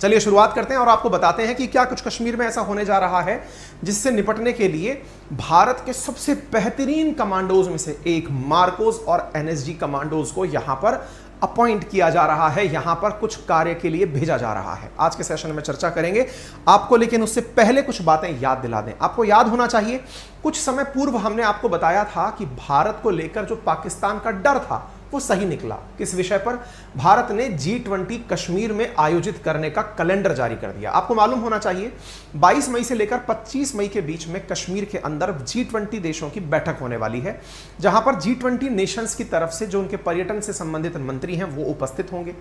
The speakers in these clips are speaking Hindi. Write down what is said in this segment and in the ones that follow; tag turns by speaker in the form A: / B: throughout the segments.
A: चलिए शुरुआत करते हैं और आपको बताते हैं कि क्या कुछ कश्मीर में ऐसा होने जा रहा है जिससे निपटने के लिए भारत के सबसे बेहतरीन कमांडोज में से एक मार्कोस और एनएसजी कमांडोज को यहां पर अपॉइंट किया जा रहा है, यहां पर कुछ कार्य के लिए भेजा जा रहा है। आज के सेशन में चर्चा करेंगे आपको, लेकिन उससे पहले कुछ बातें याद दिला दें। आपको याद होना चाहिए कुछ समय पूर्व हमने आपको बताया था कि भारत को लेकर जो पाकिस्तान का डर था वो सही निकला। किस विषय पर? भारत ने G20 कश्मीर में आयोजित करने का कैलेंडर जारी कर दिया। आपको मालूम होना चाहिए 22 मई से लेकर 25 मई के बीच में कश्मीर के अंदर G20 देशों की बैठक होने वाली है, जहां पर G20 नेशंस की तरफ से जो उनके पर्यटन से संबंधित मंत्री हैं वो उपस्थित होंगे।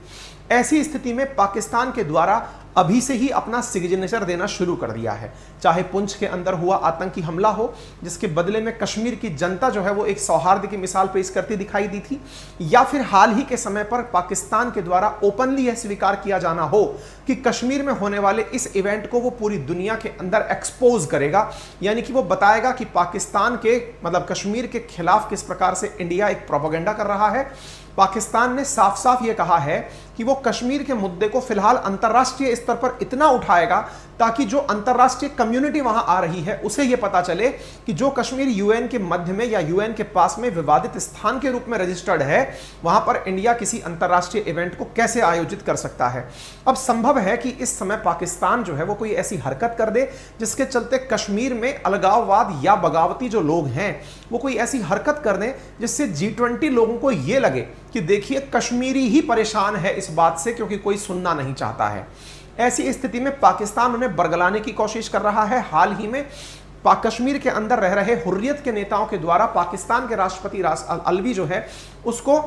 A: ऐसी स्थिति में पाकिस्तान के द्वारा अभी से ही अपना सिग्नेचर देना शुरू कर दिया है। चाहे पुंछ के अंदर हुआ आतंकी हमला हो, जिसके बदले में कश्मीर की जनता जो है वो एक सौहार्द की मिसाल पेश करती दिखाई दी थी, या फिर हाल ही के समय पर पाकिस्तान के द्वारा ओपनली यह स्वीकार किया जाना हो कि कश्मीर में होने वाले इस इवेंट को वो पूरी दुनिया के अंदर एक्सपोज करेगा, यानी कि वो बताएगा कि पाकिस्तान के मतलब कश्मीर के खिलाफ किस प्रकार से इंडिया एक प्रोपेगेंडा कर रहा है। पाकिस्तान ने साफ साफ ये कहा है कि वो कश्मीर के मुद्दे को फिलहाल अंतर्राष्ट्रीय स्तर पर इतना उठाएगा ताकि जो अंतर्राष्ट्रीय कम्युनिटी वहां आ रही है उसे यह पता चले कि जो कश्मीर यूएन के मध्य में या यूएन के पास में विवादित स्थान के रूप में रजिस्टर्ड है, वहां पर इंडिया किसी अंतर्राष्ट्रीय इवेंट को कैसे आयोजित कर सकता है। अब संभव है कि इस समय पाकिस्तान जो है वो कोई ऐसी हरकत कर दे जिसके चलते कश्मीर में अलगाववाद या बगावती जो लोग हैं वो कोई ऐसी हरकत कर दें जिससे G20 लोगों को यह लगे कि देखिए कश्मीरी ही परेशान है इस बात से, क्योंकि कोई सुनना नहीं चाहता है। ऐसी स्थिति में पाकिस्तान उन्हें बरगलाने की कोशिश कर रहा है। हाल ही में कश्मीर के अंदर रह रहे हुर्रियत के नेताओं के द्वारा पाकिस्तान के राष्ट्रपति अलवी जो है उसको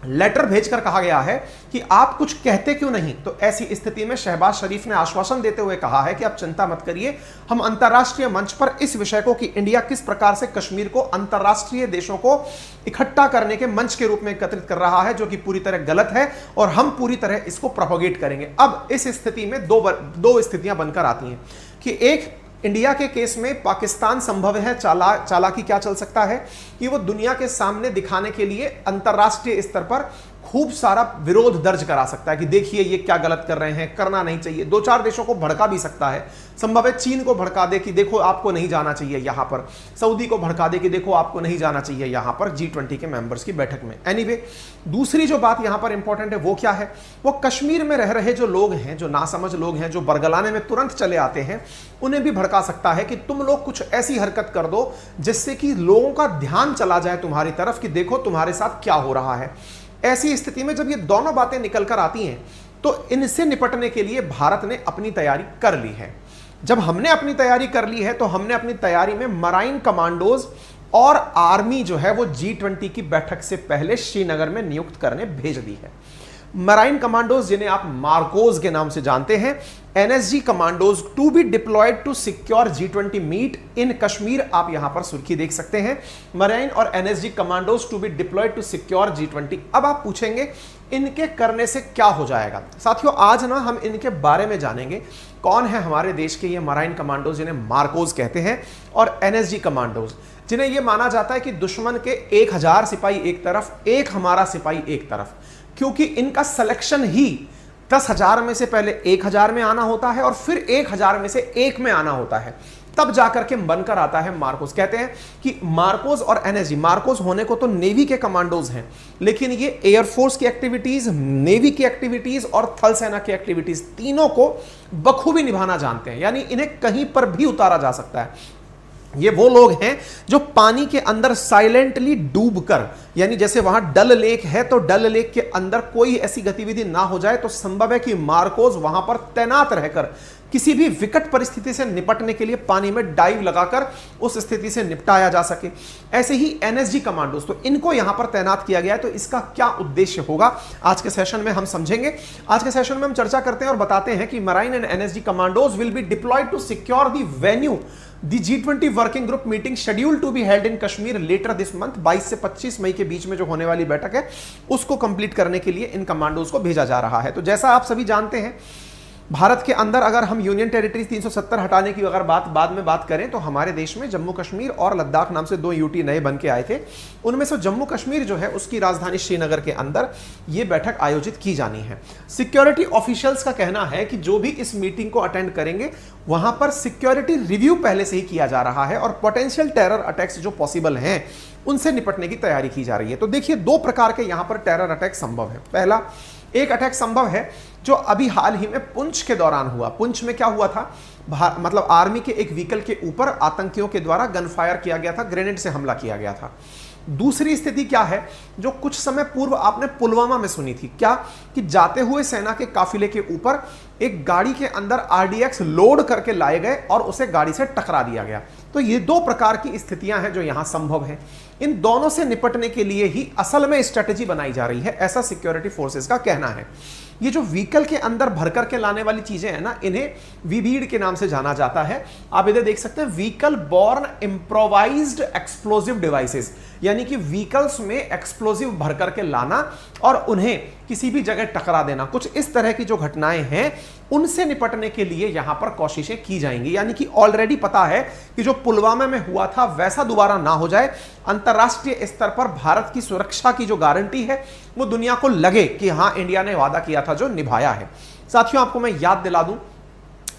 A: लेटर भेजकर कहा गया है कि आप कुछ कहते क्यों नहीं। तो ऐसी स्थिति में शहबाज शरीफ ने आश्वासन देते हुए कहा है कि आप चिंता मत करिए, हम अंतर्राष्ट्रीय मंच पर इस विषय को कि इंडिया किस प्रकार से कश्मीर को अंतर्राष्ट्रीय देशों को इकट्ठा करने के मंच के रूप में एकत्रित कर रहा है, जो कि पूरी तरह गलत है, और हम पूरी तरह इसको प्रोपोगेट करेंगे। अब इस स्थिति में दो स्थितियां बनकर आती हैं कि एक, इंडिया के केस में पाकिस्तान संभव है चालाकी क्या चल सकता है कि वो दुनिया के सामने दिखाने के लिए अंतर्राष्ट्रीय स्तर पर खूब सारा विरोध दर्ज करा सकता है कि देखिए ये क्या गलत कर रहे हैं, करना नहीं चाहिए। दो चार देशों को भड़का भी सकता है। संभव है चीन को भड़का दे कि देखो आपको नहीं जाना चाहिए यहां पर, सऊदी को भड़का दे कि देखो आपको नहीं जाना चाहिए यहां पर G20 के मेंबर्स की बैठक में। एनीवे, दूसरी जो बात यहां पर इंपॉर्टेंट है वो क्या है, वो कश्मीर में रह रहे जो लोग हैं, जो नासमझ लोग हैं, जो बरगलाने में तुरंत चले आते हैं, उन्हें भी भड़का सकता है कि तुम लोग कुछ ऐसी हरकत कर दो जिससे कि लोगों का ध्यान चला जाए तुम्हारी तरफ कि देखो तुम्हारे साथ क्या हो रहा है। ऐसी स्थिति में जब ये दोनों बातें निकल कर आती हैं तो इनसे निपटने के लिए भारत ने अपनी तैयारी कर ली है। जब हमने अपनी तैयारी कर ली है तो हमने अपनी तैयारी में मराइन कमांडोज और आर्मी जो है वो G20 की बैठक से पहले श्रीनगर में नियुक्त करने भेज दी है। मराइन कमांडोज जिन्हें आप मार्कोस के नाम से जानते हैं, NSG commandos to be deployed to secure G20 meet in Kashmir, आप यहां पर सुर्खी देख सकते हैं, मराइन और NSG commandos to be deployed to secure G20। अब आप पूछेंगे इनके करने से क्या हो जाएगा। साथियों, आज ना हम इनके बारे में जानेंगे, कौन है हमारे देश के ये मराइन कमांडोज जिन्हें मार्कोस कहते हैं, और एनएसजी कमांडोज जिन्हें यह माना जाता है कि दुश्मन के 1000 सिपाही एक तरफ, एक हमारा सिपाही एक तरफ, क्योंकि इनका सिलेक्शन ही 10,000 में से पहले 1,000 में आना होता है और फिर 1,000 में से 1 में आना होता है, तब जाकर के बनकर आता है मार्कोस। कहते हैं कि मार्कोस और एनएसजी, मार्कोस होने को तो नेवी के कमांडोज हैं, लेकिन ये एयरफोर्स की एक्टिविटीज, नेवी की एक्टिविटीज और थल सेना की एक्टिविटीज तीनों को बखूबी निभाना जानते हैं, यानी इन्हें कहीं पर भी उतारा जा सकता है। ये वो लोग हैं जो पानी के अंदर साइलेंटली डूबकर, यानी जैसे वहां डल लेक है तो डल लेक के अंदर कोई ऐसी गतिविधि ना हो जाए तो संभव है कि मार्कोस वहां पर तैनात रहकर किसी भी विकट परिस्थिति से निपटने के लिए पानी में डाइव लगाकर उस स्थिति से निपटाया जा सके। ऐसे ही एनएसजी कमांडोज, तो इनको यहां पर तैनात किया गया है। तो इसका क्या उद्देश्य होगा आज के सेशन में हम समझेंगे। आज के सेशन में हम चर्चा करते हैं और बताते हैं कि marine and NSG commandos will be deployed to secure the venue the G20 working group meeting scheduled to be held in Kashmir later this month. 22 से 25 मई के बीच में जो होने वाली बैठक है उसको कंप्लीट करने के लिए इन कमांडोज को भेजा जा रहा है। तो जैसा आप सभी जानते हैं भारत के अंदर अगर हम यूनियन टेरिटरी 370 हटाने की अगर बाद में बात करें तो हमारे देश में जम्मू कश्मीर और लद्दाख नाम से 2 यूटी नए बन के आए थे। उनमें से जम्मू कश्मीर जो है उसकी राजधानी श्रीनगर के अंदर यह बैठक आयोजित की जानी है। सिक्योरिटी ऑफिशियल्स का कहना है कि जो भी इस मीटिंग को अटेंड करेंगे वहां पर सिक्योरिटी रिव्यू पहले से ही किया जा रहा है और पोटेंशियल टेरर अटैक्स जो पॉसिबल हैं उनसे निपटने की तैयारी की जा रही है। तो देखिए, 2 प्रकार के यहां पर टेरर अटैक संभव है। पहला एक अटैक संभव है जो अभी हाल ही में पुंछ के दौरान हुआ। पुंछ में क्या हुआ था, मतलब आर्मी के एक व्हीकल के ऊपर आतंकियों के द्वारा गनफायर किया गया था, ग्रेनेड से हमला किया गया था। दूसरी स्थिति क्या है जो कुछ समय पूर्व आपने पुलवामा में सुनी थी, क्या कि जाते हुए सेना के काफिले के ऊपर एक गाड़ी के अंदर आरडीएक्स लोड करके लाए गए और उसे गाड़ी से टकरा दिया गया। तो ये 2 प्रकार की स्थितियां हैं जो यहां संभव हैं। इन दोनों से निपटने के लिए ही असल में स्ट्रेटेजी बनाई जा रही है, ऐसा सिक्योरिटी फोर्सेस का कहना है। ये जो व्हीकल के अंदर भर करके लाने वाली चीजें हैं ना, इन्हें वीबीड के नाम से जाना जाता है। आप इधर देख सकते हैं, vehicle born improvised explosive devices, यानी कि व्हीकल्स में एक्सप्लोजिव भर करके लाना और उन्हें किसी भी जगह टकरा देना। कुछ इस तरह की जो घटनाएं हैं उनसे निपटने के लिए यहां पर कोशिशें की जाएंगी। यानी कि ऑलरेडी पता है कि जो पुलवामा में हुआ था वैसा दोबारा ना हो जाए। अंतरराष्ट्रीय स्तर पर भारत की सुरक्षा की जो गारंटी है वो दुनिया को लगे कि हां, इंडिया ने वादा किया था जो निभाया है। साथियों, आपको मैं याद दिला दूं,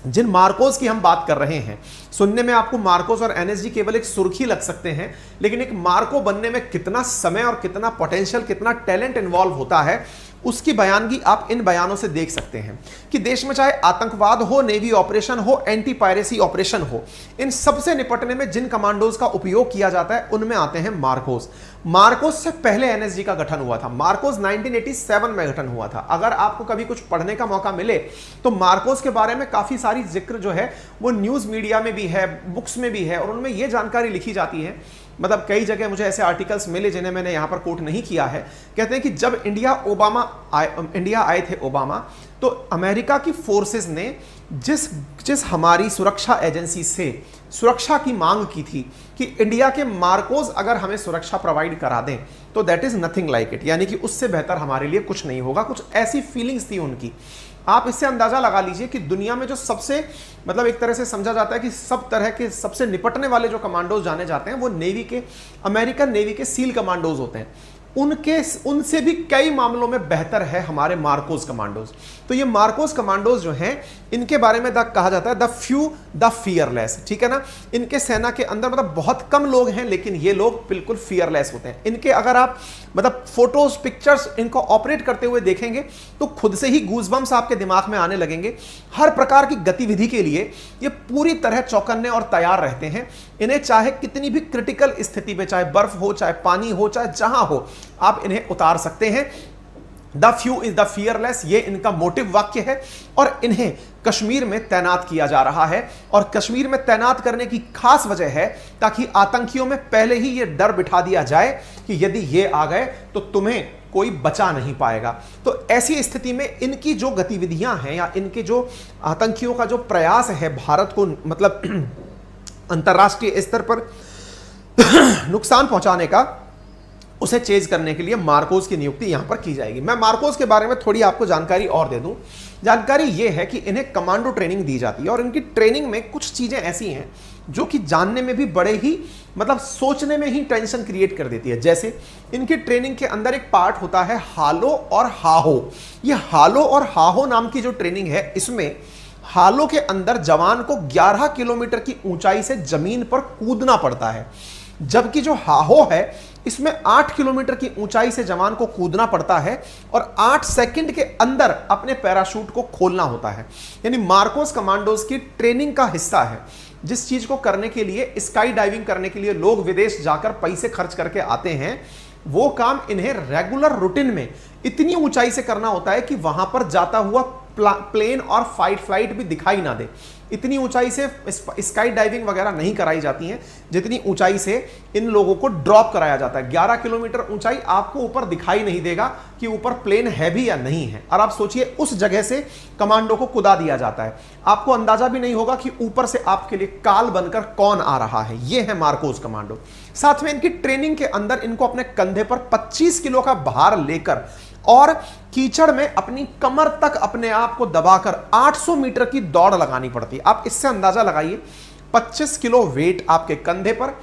A: जिन मार्कोस की हम बात कर रहे हैं, सुनने में आपको मार्कोस और एनएसजी केवल एक सुर्खी लग सकते हैं, लेकिन एक मार्को बनने में कितना समय और कितना पोटेंशियल, कितना टैलेंट इन्वॉल्व होता है उसकी बयानगी आप इन बयानों से देख सकते हैं कि देश में चाहे आतंकवाद हो, नेवी ऑपरेशन हो, एंटी पायरेसी ऑपरेशन हो, इन सबसे निपटने में जिन कमांडोज का उपयोग किया जाता है उनमें आते हैं मार्कोस। मार्कोस से पहले एनएसजी का गठन हुआ था। मार्कोस 1987 में गठन हुआ था। अगर आपको कभी कुछ पढ़ने का मौका मिले तो मार्कोस के बारे में काफी सारी जिक्र जो है वो न्यूज मीडिया में भी है, बुक्स में भी है, और उनमें यह जानकारी लिखी जाती है, मतलब कई जगह मुझे ऐसे आर्टिकल्स मिले जिन्हें मैंने यहां पर कोट नहीं किया है। कहते हैं कि जब इंडिया आए थे ओबामा, तो अमेरिका की फोर्सेस ने जिस हमारी सुरक्षा एजेंसी से सुरक्षा की मांग की थी कि इंडिया के मार्कोस अगर हमें सुरक्षा प्रोवाइड करा दें तो that is nothing like it, यानी कि उससे बेहतर हमारे लिए कुछ नहीं होगा। कुछ ऐसी फीलिंग्स थी उनकी। आप इससे अंदाजा लगा लीजिए कि दुनिया में जो सबसे, मतलब एक तरह से समझा जाता है कि सब तरह के सबसे निपटने वाले जो कमांडोज जाने जाते हैं वो नेवी के, अमेरिकन नेवी के सील कमांडोज होते हैं। उनसे भी कई मामलों में बेहतर है हमारे मार्कोस कमांडोज। तो ये मार्कोस कमांडोज जो हैं, इनके बारे में कहा जाता है द फ्यू द फियरलेस, ठीक है ना। इनके सेना के अंदर मतलब बहुत कम लोग हैं, लेकिन ये लोग बिल्कुल फियरलेस होते हैं। इनके अगर आप मतलब फोटोज, पिक्चर्स इनको ऑपरेट करते हुए देखेंगे तो खुद से ही गूज़बम्स आपके दिमाग में आने लगेंगे। हर प्रकार की गतिविधि के लिए ये पूरी तरह चौकन्ने और तैयार रहते हैं। इन्हें चाहे कितनी भी क्रिटिकल स्थिति में, चाहे बर्फ हो, चाहे पानी हो, चाहे जहां हो, आप इन्हें उतार सकते हैं। The few is the fearless, ये इनका मोटिव वाक्य है। और इन्हें कश्मीर में तैनात किया जा रहा है, और कश्मीर में तैनात करने की खास वजह है ताकि आतंकियों में पहले ही ये डर बिठा दिया जाए कि यदि ये आ गए तो तुम्हें कोई बचा नहीं पाएगा। तो ऐसी स्थिति में इनकी जो गतिविधियां हैं या इनके जो आतंकियों का जो प्रयास है भारत को मतलब अंतरराष्ट्रीय स्तर पर नुकसान पहुंचाने का, उसे चेज करने के लिए मार्कोस की नियुक्ति यहां पर की जाएगी। मैं मार्कोस के बारे में थोड़ी आपको जानकारी और दे दूं। जानकारी यह है कि इन्हें कमांडो ट्रेनिंग दी जाती है, और इनकी ट्रेनिंग में कुछ चीजें ऐसी हैं जो कि जानने में भी बड़े ही मतलब सोचने में ही टेंशन क्रिएट कर देती है। जैसे इनकी ट्रेनिंग के अंदर एक पार्ट होता है हालो और हाहो। ये हालो और हाहो नाम की जो ट्रेनिंग है, इसमें हालो के अंदर जवान को 11 किलोमीटर की ऊंचाई से जमीन पर कूदना पड़ता है, जबकि जो हाहो है इसमें 8 किलोमीटर की ऊंचाई से जवान को कूदना पड़ता है और 8 सेकंड के अंदर अपने पैराशूट को खोलना होता है। यानी मार्कोस कमांडोज की ट्रेनिंग का हिस्सा है। जिस चीज को करने के लिए, स्काई डाइविंग करने के लिए लोग विदेश जाकर पैसे खर्च करके आते हैं, वो काम इन्हें रेगुलर रूटीन में इतनी ऊंचाई से करना होता है कि वहां पर जाता हुआ प्लेन और फ्लाइट भी दिखाई ना दे। इतनी ऊंचाई से स्काई डाइविंग वगैरह नहीं कराई जाती है जितनी ऊंचाई से इन लोगों को ड्रॉप कराया जाता है। 11 किलोमीटर ऊंचाई, आपको ऊपर दिखाई नहीं देगा कि ऊपर प्लेन है भी या नहीं है। और आप सोचिए उस जगह से कमांडो को कुदा दिया जाता है, आपको अंदाजा भी नहीं होगा कि ऊपर से आपके लिए काल बनकर कौन आ रहा है। यह है मार्कोस कमांडो। साथ में इनकी ट्रेनिंग के अंदर इनको अपने कंधे पर 25 किलो का भार लेकर और कीचड़ में अपनी कमर तक अपने आप को दबाकर 800 मीटर की दौड़ लगानी पड़ती है। आप इससे अंदाजा लगाइए, 25 किलो वेट आपके कंधे पर,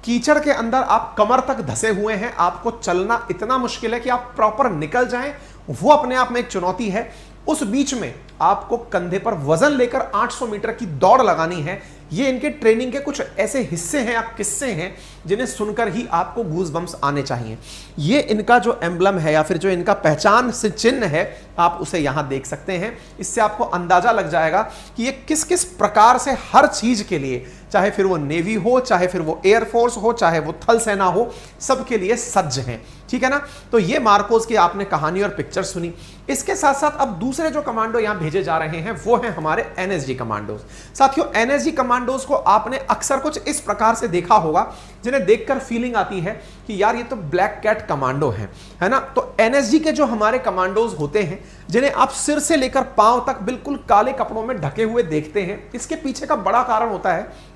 A: कीचड़ के अंदर आप कमर तक धसे हुए हैं, आपको चलना इतना मुश्किल है कि आप प्रॉपर निकल जाएं, वो अपने आप में एक चुनौती है। उस बीच में आपको कंधे पर वजन लेकर 800 मीटर की दौड़ लगानी है। ये इनके ट्रेनिंग के कुछ ऐसे हिस्से हैं या किस्से हैं जिन्हें सुनकर ही आपको गूज़बम्स आने चाहिए। ये इनका जो एम्बलम है या फिर जो इनका पहचान से चिन्ह है, आप उसे यहां देख सकते हैं। इससे आपको अंदाजा लग जाएगा कि ये किस किस प्रकार से हर चीज के लिए, चाहे फिर वो नेवी हो, चाहे फिर वो एयरफोर्स हो, चाहे वो थल सेना हो, सबके लिए सज्ज हैं। ठीक है ना। तो ये मार्कोस की आपने कहानी और पिक्चर सुनी। इसके साथ साथ अब दूसरे जो कमांडो यहां भेजे जा रहे हैं वो हैं हमारे एनएसजी कमांडोज। साथियों, एनएसजी कमांडोज को आपने अक्सर कुछ इस प्रकार से देखा होगा जिन्हें देखकर फीलिंग आती है कि यार ये तो ब्लैक कैट कमांडो है ना। तो एनएसजी के जो हमारे कमांडोज होते हैं, जिन्हें आप सिर से लेकर पांव तक बिल्कुल काले कपड़ों में ढके हुए देखते हैं, इसके पीछे का बड़ा कारण होता है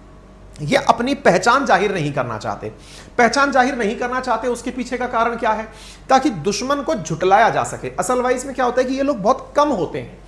A: ये अपनी पहचान जाहिर नहीं करना चाहते। पहचान जाहिर नहीं करना चाहते, उसके पीछे का कारण क्या है? ताकि दुश्मन को झुटलाया जा सके। असल वाइज में क्या होता है कि ये लोग बहुत कम होते हैं,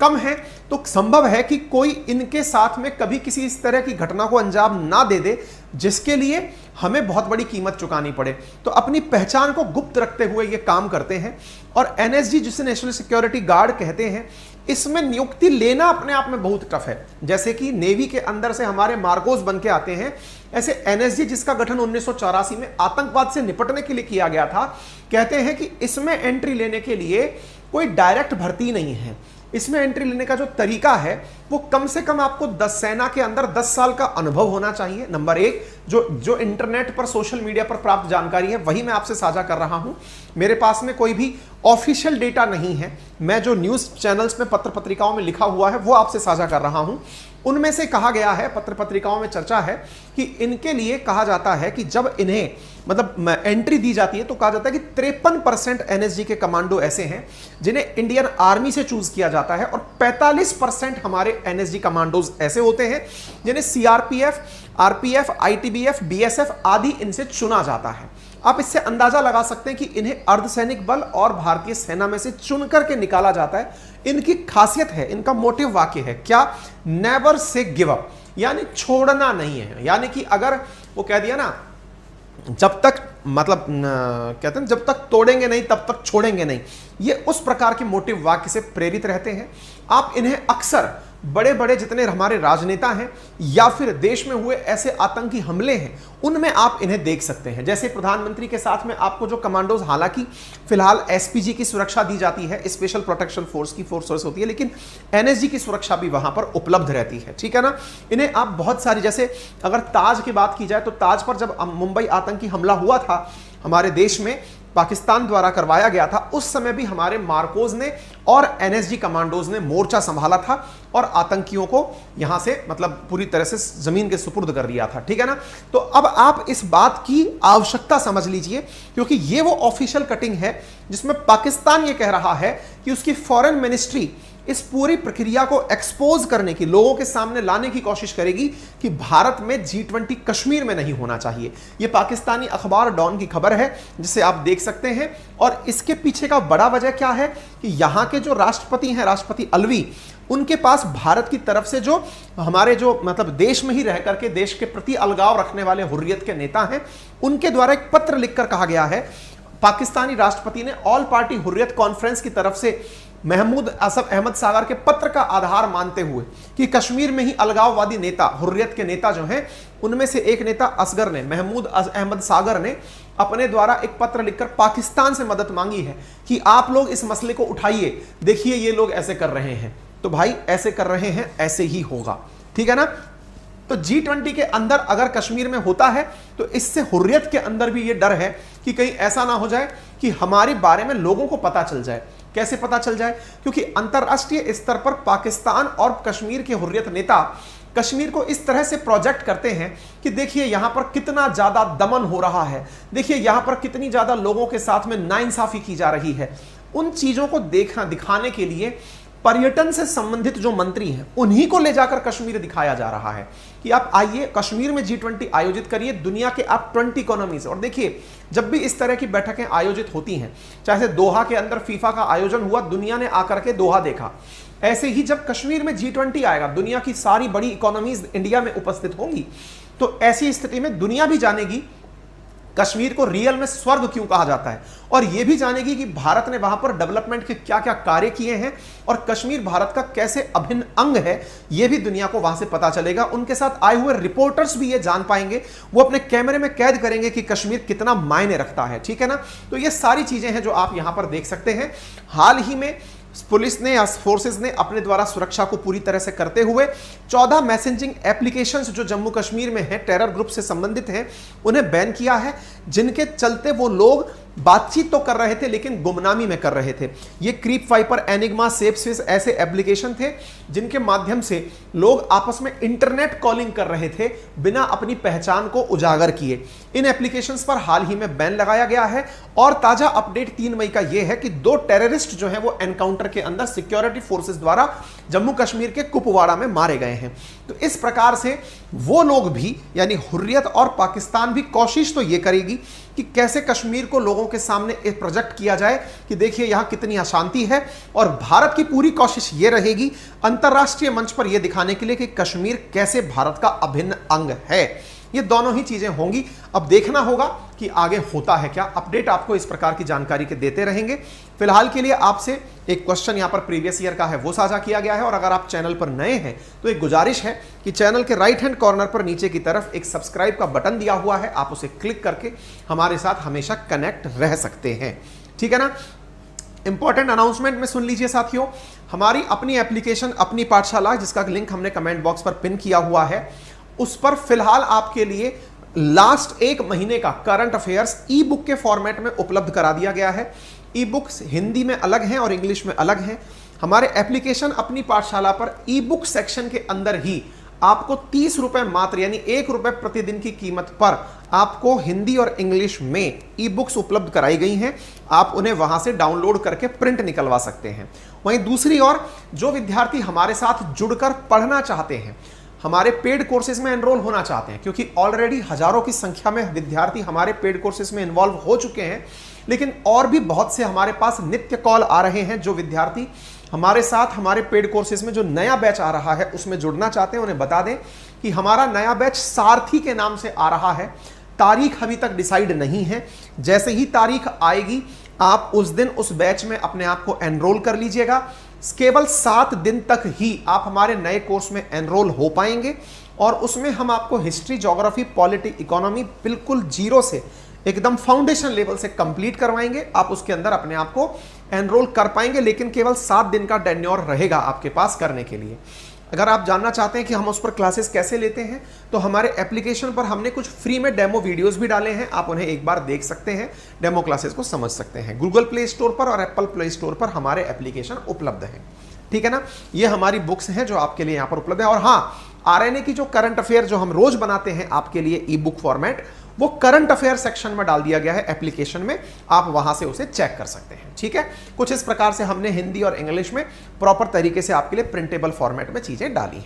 A: कम है तो संभव है कि कोई इनके साथ में कभी किसी इस तरह की घटना को अंजाम ना दे दे जिसके लिए हमें बहुत बड़ी कीमत चुकानी पड़े। तो अपनी पहचान को गुप्त रखते हुए ये काम करते हैं। और एनएसजी, जिसे नेशनल सिक्योरिटी गार्ड कहते हैं, इसमें नियुक्ति लेना अपने आप में बहुत टफ है। जैसे कि नेवी के अंदर से हमारे मार्कोस बन के आते हैं, ऐसे एनएसजी जिसका गठन 1984 में आतंकवाद से निपटने के लिए किया गया था, कहते हैं कि इसमें एंट्री लेने के लिए कोई डायरेक्ट भर्ती नहीं है। इसमें एंट्री लेने का जो तरीका है वो कम से कम आपको 10 सेना के अंदर 10 साल का अनुभव होना चाहिए। नंबर एक, जो इंटरनेट पर, सोशल मीडिया पर प्राप्त जानकारी है वही मैं आपसे साझा कर रहा हूं। मेरे पास में कोई भी ऑफिशियल डेटा नहीं है। मैं जो न्यूज चैनल्स में, पत्र पत्रिकाओं में लिखा हुआ है वो आपसे साझा कर रहा हूं। उनमें से कहा गया है, पत्र पत्रिकाओं में चर्चा है कि इनके लिए कहा जाता है कि जब इन्हें मतलब एंट्री दी जाती है तो कहा जाता है कि 53% एनएसजी के कमांडो ऐसे हैं जिन्हें इंडियन आर्मी से चूज किया जाता है, और 45% हमारे एनएसजी कमांडोज ऐसे होते हैं जिन्हें सीआरपीएफ, आरपीएफ, आईटीबीएफ, बीएसएफ आदि इनसे चुना जाता है। आप इससे अंदाजा लगा सकते हैं कि इन्हें अर्धसैनिक बल और भारतीय सेना में से चुन करके निकाला जाता है। इनकी खासियत है, इनका मोटिव वाक्य है क्या? नेवर से गिव अप, यानी छोड़ना नहीं है। यानी कि अगर वो कह दिया ना, जब तक मतलब कहते हैं जब तक तोड़ेंगे नहीं तब तक छोड़ेंगे नहीं, ये उस प्रकार के मोटिव वाक्य से प्रेरित रहते हैं। आप इन्हें अक्सर बड़े बड़े जितने हमारे राजनेता हैं या फिर देश में हुए ऐसे आतंकी हमले हैं उनमें आप इन्हें देख सकते हैं। जैसे प्रधानमंत्री के साथ में आपको जो कमांडोज, हालांकि फिलहाल एसपीजी की सुरक्षा दी जाती है, स्पेशल प्रोटेक्शन फोर्स की फोर्स होती है, लेकिन एनएसजी की सुरक्षा भी वहां पर उपलब्ध रहती है। ठीक है ना। इन्हें आप बहुत सारी, जैसे अगर ताज की बात की जाए तो ताज पर जब मुंबई आतंकी हमला हुआ था हमारे देश में, पाकिस्तान द्वारा करवाया गया था, उस समय भी हमारे मार्कोज ने और एनएसजी कमांडोज ने मोर्चा संभाला था और आतंकियों को यहां से मतलब पूरी तरह से जमीन के सुपुर्द कर दिया था। ठीक है ना। तो अब आप इस बात की आवश्यकता समझ लीजिए, क्योंकि ये वो ऑफिशियल कटिंग है जिसमें पाकिस्तान ये कह रहा है कि उसकी फॉरेन मिनिस्ट्री इस पूरी प्रक्रिया को एक्सपोज करने की, लोगों के सामने लाने की कोशिश करेगी कि भारत में G20 कश्मीर में नहीं होना चाहिए। यह पाकिस्तानी अखबार डॉन की खबर है जिसे आप देख सकते हैं। और इसके पीछे का बड़ा वजह क्या है कि यहां के जो राष्ट्रपति हैं, राष्ट्रपति अलवी, उनके पास भारत की तरफ से जो हमारे जो मतलब देश में ही रह करके देश के प्रति अलगाव रखने वाले हुर्रियत के नेता हैं, उनके द्वारा एक पत्र लिखकर कहा गया है, पाकिस्तानी राष्ट्रपति ने ऑल पार्टी हुर्रियत कॉन्फ्रेंस की तरफ से महमूद असफ अहमद सागर के पत्र का आधार मानते हुए कि कश्मीर में ही अलगाववादी नेता, हुर्रियत के नेता जो हैं, उनमें से एक नेता असगर ने, महमूद अहमद सागर ने अपने द्वारा एक पत्र लिखकर पाकिस्तान से मदद मांगी है कि आप लोग इस मसले को उठाइए, देखिए ये लोग ऐसे कर रहे हैं। तो भाई ऐसे कर रहे हैं, ऐसे ही होगा। ठीक है ना। तो G20 के अंदर अगर कश्मीर में होता है तो इससे हुर्रियत के अंदर भी ये डर है कि कहीं ऐसा ना हो जाए कि हमारे बारे में लोगों को पता चल जाए। कैसे पता चल जाए? क्योंकि अंतरराष्ट्रीय स्तर पर पाकिस्तान और कश्मीर के हुर्रियत नेता कश्मीर को इस तरह से प्रोजेक्ट करते हैं कि देखिए यहां पर कितना ज्यादा दमन हो रहा है, देखिए यहां पर कितनी ज्यादा लोगों के साथ में नाइंसाफी की जा रही है। उन चीजों को दिखाने के लिए पर्यटन से संबंधित जो मंत्री हैं उन्हीं को ले जाकर कश्मीर दिखाया जा रहा है कि आप आइए कश्मीर में G20 आयोजित करिए, दुनिया के आप 20 इकोनॉमीज। और देखिए, जब भी इस तरह की बैठकें आयोजित होती हैं, चाहे दोहा के अंदर फीफा का आयोजन हुआ, दुनिया ने आकर के दोहा देखा, ऐसे ही जब कश्मीर में G20 आएगा, दुनिया की सारी बड़ी इकोनॉमीज इंडिया में उपस्थित होंगी, तो ऐसी स्थिति में दुनिया भी जानेगी कश्मीर को रियल में स्वर्ग क्यों कहा जाता है, और यह भी जानेगी कि भारत ने वहां पर डेवलपमेंट के क्या क्या कार्य किए हैं और कश्मीर भारत का कैसे अभिन्न अंग है, यह भी दुनिया को वहां से पता चलेगा। उनके साथ आए हुए रिपोर्टर्स भी ये जान पाएंगे, वो अपने कैमरे में कैद करेंगे कि कश्मीर कितना मायने रखता है, ठीक है ना। तो ये सारी चीजें हैं जो आप यहां पर देख सकते हैं। हाल ही में पुलिस ने या फोर्सेस ने अपने द्वारा सुरक्षा को पूरी तरह से करते हुए 14 मैसेजिंग एप्लीकेशंस जो जम्मू कश्मीर में हैं, टेरर ग्रुप से संबंधित हैं, उन्हें बैन किया है, जिनके चलते वो लोग बातचीत तो कर रहे थे लेकिन गुमनामी में कर रहे थे। ये Crypviser, Enigma, SafeSwiss ऐसे एप्लीकेशन थे जिनके माध्यम से लोग आपस में इंटरनेट कॉलिंग कर रहे थे बिना अपनी पहचान को उजागर किए। इन एप्लीकेशंस पर हाल ही में बैन लगाया गया है और ताजा अपडेट 3 मई का यह है कि 2 टेररिस्ट जो हैं वो एनकाउंटर के अंदर सिक्योरिटी फोर्सेस द्वारा जम्मू कश्मीर के कुपवाड़ा में मारे गए हैं। तो इस प्रकार से वो लोग भी, यानी हुर्रियत और पाकिस्तान भी कोशिश तो ये करेगी कि कैसे कश्मीर को लोगों के सामने एक प्रोजेक्ट किया जाए कि देखिए यहां कितनी अशांति है, और भारत की पूरी कोशिश ये रहेगी अंतरराष्ट्रीय मंच पर यह दिखाने के लिए कि कश्मीर कैसे भारत का अभिन्न अंग है। ये दोनों ही चीजें होंगी। अब देखना होगा कि आगे होता है क्या। अपडेट आपको इस प्रकार की जानकारी के देते रहेंगे। फिलहाल के लिए आपसे एक क्वेश्चन यहां पर प्रीवियस ईयर का है वो साझा किया गया है, और अगर आप चैनल पर नए हैं तो एक गुजारिश है कि चैनल के राइट हैंड कॉर्नर पर नीचे की तरफ एक सब्सक्राइब का बटन दिया हुआ है, आप उसे क्लिक करके हमारे साथ हमेशा कनेक्ट रह सकते हैं, ठीक है ना। इंपॉर्टेंट अनाउंसमेंट में सुन लीजिए साथियों, हमारी अपनी एप्लीकेशन अपनी पाठशाला, जिसका लिंक हमने कमेंट बॉक्स पर पिन किया हुआ है, उस पर फिलहाल आपके लिए लास्ट 1 महीने का करंट अफेयर्स ई बुक के फॉर्मेट में उपलब्ध करा दिया गया है। ई बुक्स हिंदी में अलग हैं और इंग्लिश में अलग हैं। हमारे एप्लीकेशन अपनी पाठशाला पर ई बुक सेक्शन के अंदर ही आपको 30 रुपए मात्र, यानी 1 रुपए प्रतिदिन की कीमत पर आपको हिंदी और इंग्लिश में ई बुक्स उपलब्ध कराई गई हैं। आप उन्हें वहां से डाउनलोड करके प्रिंट निकलवा सकते हैं। वहीं दूसरी ओर जो विद्यार्थी हमारे साथ जुड़कर पढ़ना चाहते हैं, हमारे पेड कोर्सेज में एनरोल होना चाहते हैं, क्योंकि ऑलरेडी हजारों की संख्या में विद्यार्थी हमारे पेड कोर्सेज में इन्वॉल्व हो चुके हैं, लेकिन और भी बहुत से हमारे पास नित्य कॉल आ रहे हैं। जो विद्यार्थी हमारे साथ हमारे पेड कोर्सेज में जो नया बैच आ रहा है उसमें जुड़ना चाहते हैं, उन्हें बता दें कि हमारा नया बैच सारथी के नाम से आ रहा है। तारीख अभी तक डिसाइड नहीं है, जैसे ही तारीख आएगी आप उस दिन उस बैच में अपने आप को एनरोल कर लीजिएगा। केवल 7 दिन तक ही आप हमारे नए कोर्स में एनरोल हो पाएंगे, और उसमें हम आपको हिस्ट्री, ज्योग्राफी, पॉलिटी, इकोनॉमी बिल्कुल जीरो से, एकदम फाउंडेशन लेवल से कंप्लीट करवाएंगे। आप उसके अंदर अपने आप को एनरोल कर पाएंगे, लेकिन केवल 7 दिन का टेन्योर रहेगा आपके पास करने के लिए। अगर आप जानना चाहते हैं कि हम उस पर क्लासेस कैसे लेते हैं, तो हमारे एप्लीकेशन पर हमने कुछ फ्री में डेमो वीडियोस भी डाले हैं, आप उन्हें एक बार देख सकते हैं, डेमो क्लासेस को समझ सकते हैं। गूगल प्ले स्टोर पर और एप्पल प्ले स्टोर पर हमारे एप्लीकेशन उपलब्ध हैं, ठीक है ना। ये हमारी बुक्स हैं जो आपके लिए यहाँ पर उपलब्ध है। और हाँ, आरएनए की जो करंट अफेयर जो हम रोज बनाते हैं आपके लिए ई बुक फॉर्मेट, वो करंट अफेयर सेक्शन में डाल दिया गया है एप्लीकेशन में, आप वहां से उसे चेक कर सकते हैं, ठीक है। कुछ इस प्रकार से हमने हिंदी और इंग्लिश में प्रॉपर तरीके से आपके लिए प्रिंटेबल फॉर्मेट में चीजें डाली।